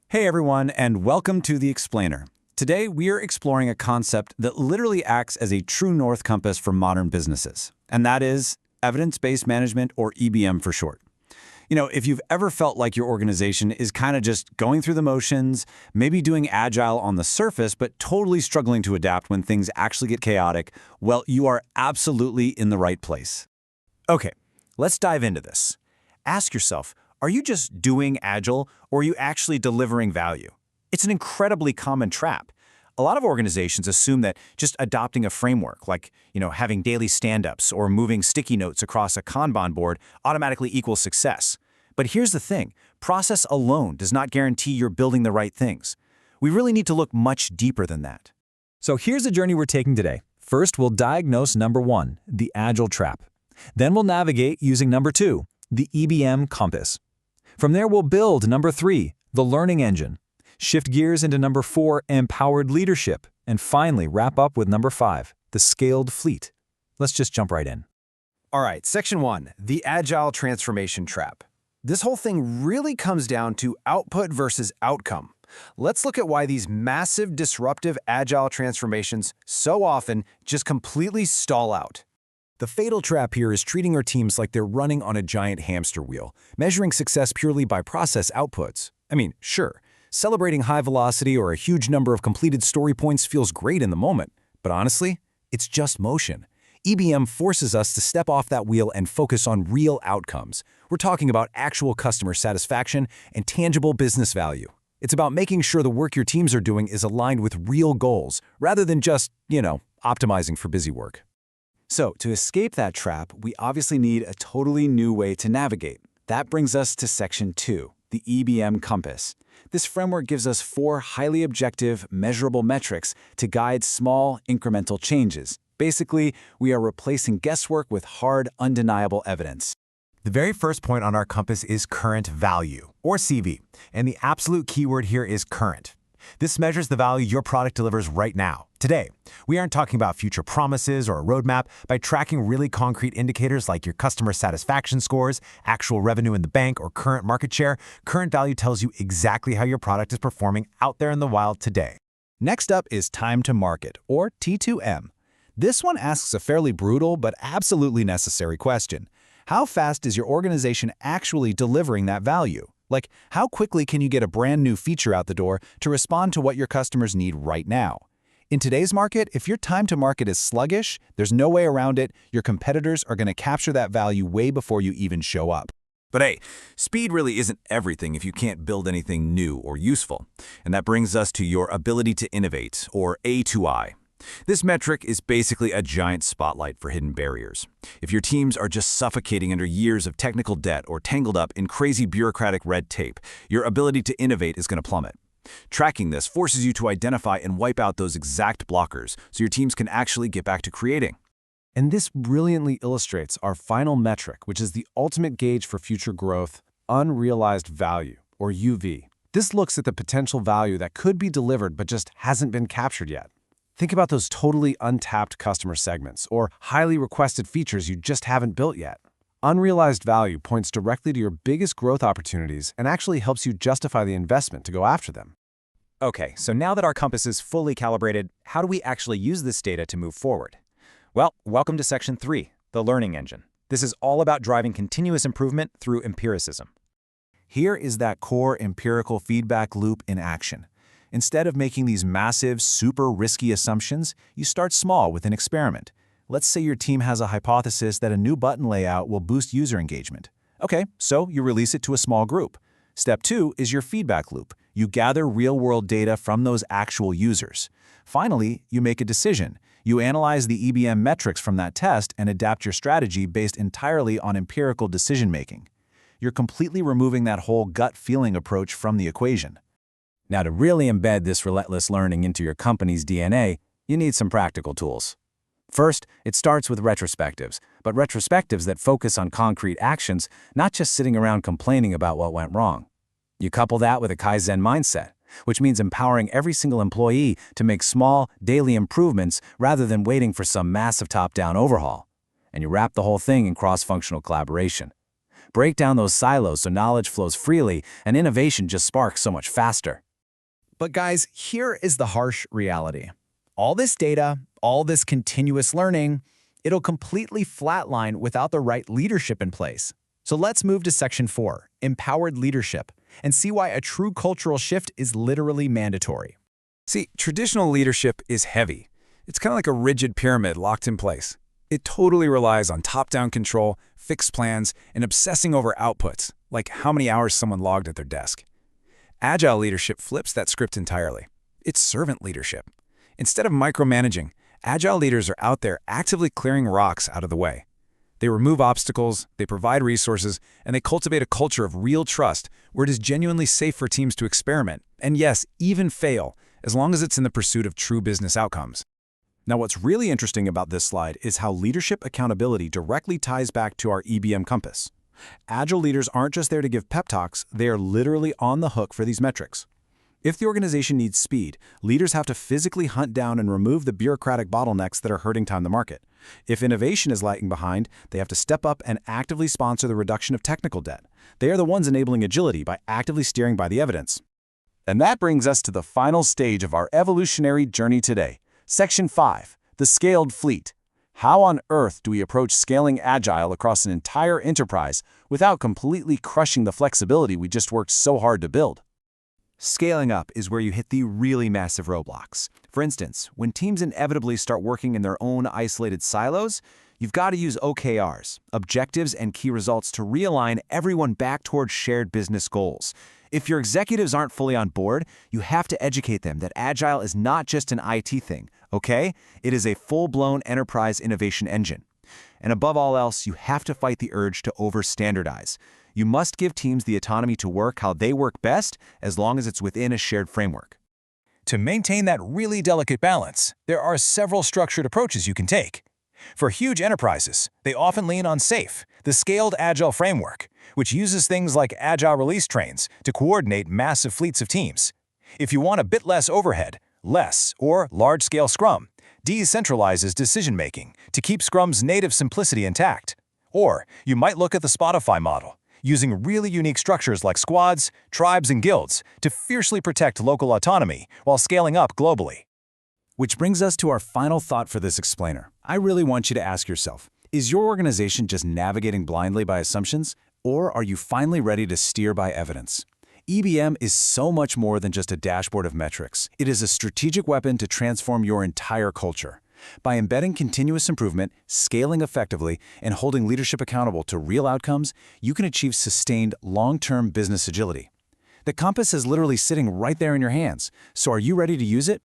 Hey everyone, and welcome to The Explainer. Today, we are exploring a concept that literally acts as a true north compass for modern businesses, and that is evidence-based management, or EBM for short. If you've ever felt like your organization is kind of just going through the motions, maybe doing agile on the surface, but totally struggling to adapt when things actually get chaotic, well, you are absolutely in the right place. Okay, let's dive into this. Ask yourself, are you just doing Agile, or are you actually delivering value? It's an incredibly common trap. A lot of organizations assume that just adopting a framework, like having daily stand-ups or moving sticky notes across a Kanban board, automatically equals success. But here's the thing, process alone does not guarantee you're building the right things. We really need to look much deeper than that. So here's the journey we're taking today. First, we'll diagnose number 1, the Agile trap. Then we'll navigate using number 2, the EBM compass. From there, we'll build number 3, the learning engine, shift gears into number 4, empowered leadership, and finally wrap up with number 5, the scaled fleet. Let's just jump right in. All right, section 1, the Agile transformation trap. This whole thing really comes down to output versus outcome. Let's look at why these massive disruptive Agile transformations so often just completely stall out. The fatal trap here is treating our teams like they're running on a giant hamster wheel, measuring success purely by process outputs. I mean, sure, celebrating high velocity or a huge number of completed story points feels great in the moment, but honestly, it's just motion. EBM forces us to step off that wheel and focus on real outcomes. We're talking about actual customer satisfaction and tangible business value. It's about making sure the work your teams are doing is aligned with real goals, rather than just, optimizing for busy work. So, to escape that trap, we obviously need a totally new way to navigate. That brings us to section 2, the EBM compass. This framework gives us 4 highly objective, measurable metrics to guide small, incremental changes. Basically, we are replacing guesswork with hard, undeniable evidence. The very first point on our compass is current value, or CV, and the absolute keyword here is current. This measures the value your product delivers right now, today. We aren't talking about future promises or a roadmap. By tracking really concrete indicators like your customer satisfaction scores, actual revenue in the bank, or current market share, current value tells you exactly how your product is performing out there in the wild today. Next up is time to market, or T2M. This one asks a fairly brutal but absolutely necessary question. How fast is your organization actually delivering that value? Like, how quickly can you get a brand new feature out the door to respond to what your customers need right now? In today's market, if your time to market is sluggish, there's no way around it. Your competitors are going to capture that value way before you even show up. But hey, speed really isn't everything if you can't build anything new or useful. And that brings us to your ability to innovate, or A2I. This metric is basically a giant spotlight for hidden barriers. If your teams are just suffocating under years of technical debt or tangled up in crazy bureaucratic red tape, your ability to innovate is going to plummet. Tracking this forces you to identify and wipe out those exact blockers so your teams can actually get back to creating. And this brilliantly illustrates our final metric, which is the ultimate gauge for future growth, unrealized value, or UV. This looks at the potential value that could be delivered but just hasn't been captured yet. Think about those totally untapped customer segments or highly requested features you just haven't built yet. Unrealized value points directly to your biggest growth opportunities and actually helps you justify the investment to go after them. Okay, so now that our compass is fully calibrated, how do we actually use this data to move forward? Well, welcome to section 3, the learning engine. This is all about driving continuous improvement through empiricism. Here is that core empirical feedback loop in action. Instead of making these massive, super risky assumptions, you start small with an experiment. Let's say your team has a hypothesis that a new button layout will boost user engagement. Okay, so you release it to a small group. Step 2 is your feedback loop. You gather real-world data from those actual users. Finally, you make a decision. You analyze the EBM metrics from that test and adapt your strategy based entirely on empirical decision-making. You're completely removing that whole gut feeling approach from the equation. Now, to really embed this relentless learning into your company's DNA, you need some practical tools. First, it starts with retrospectives, but retrospectives that focus on concrete actions, not just sitting around complaining about what went wrong. You couple that with a Kaizen mindset, which means empowering every single employee to make small, daily improvements rather than waiting for some massive top-down overhaul. And you wrap the whole thing in cross-functional collaboration. Break down those silos so knowledge flows freely and innovation just sparks so much faster. But guys, here is the harsh reality. All this data, all this continuous learning, it'll completely flatline without the right leadership in place. So let's move to Section 4, Empowered Leadership, and see why a true cultural shift is literally mandatory. See, traditional leadership is heavy. It's kind of like a rigid pyramid locked in place. It totally relies on top-down control, fixed plans, and obsessing over outputs, like how many hours someone logged at their desk. Agile leadership flips that script entirely. It's servant leadership. Instead of micromanaging, Agile leaders are out there actively clearing rocks out of the way. They remove obstacles, they provide resources, and they cultivate a culture of real trust where it is genuinely safe for teams to experiment, and yes, even fail, as long as it's in the pursuit of true business outcomes. Now, what's really interesting about this slide is how leadership accountability directly ties back to our EBM compass. Agile leaders aren't just there to give pep talks, they are literally on the hook for these metrics. If the organization needs speed, leaders have to physically hunt down and remove the bureaucratic bottlenecks that are hurting time to market. If innovation is lagging behind, they have to step up and actively sponsor the reduction of technical debt. They are the ones enabling agility by actively steering by the evidence. And that brings us to the final stage of our evolutionary journey today. Section 5, the scaled fleet. How on earth do we approach scaling Agile across an entire enterprise without completely crushing the flexibility we just worked so hard to build? Scaling up is where you hit the really massive roadblocks. For instance, when teams inevitably start working in their own isolated silos, you've got to use OKRs, objectives and key results, to realign everyone back towards shared business goals. If your executives aren't fully on board, you have to educate them that Agile is not just an IT thing, okay? It is a full-blown enterprise innovation engine. And above all else, you have to fight the urge to over-standardize. You must give teams the autonomy to work how they work best, as long as it's within a shared framework. To maintain that really delicate balance, there are several structured approaches you can take. For huge enterprises, they often lean on SAFe, the Scaled Agile Framework, which uses things like Agile release trains to coordinate massive fleets of teams. If you want a bit less overhead, less or large-scale Scrum decentralizes decision-making to keep Scrum's native simplicity intact. Or you might look at the Spotify model, using really unique structures like squads, tribes, and guilds to fiercely protect local autonomy while scaling up globally. Which brings us to our final thought for this explainer. I really want you to ask yourself, is your organization just navigating blindly by assumptions, or are you finally ready to steer by evidence? EBM is so much more than just a dashboard of metrics. It is a strategic weapon to transform your entire culture. By embedding continuous improvement, scaling effectively, and holding leadership accountable to real outcomes, you can achieve sustained, long-term business agility. The compass is literally sitting right there in your hands, so are you ready to use it?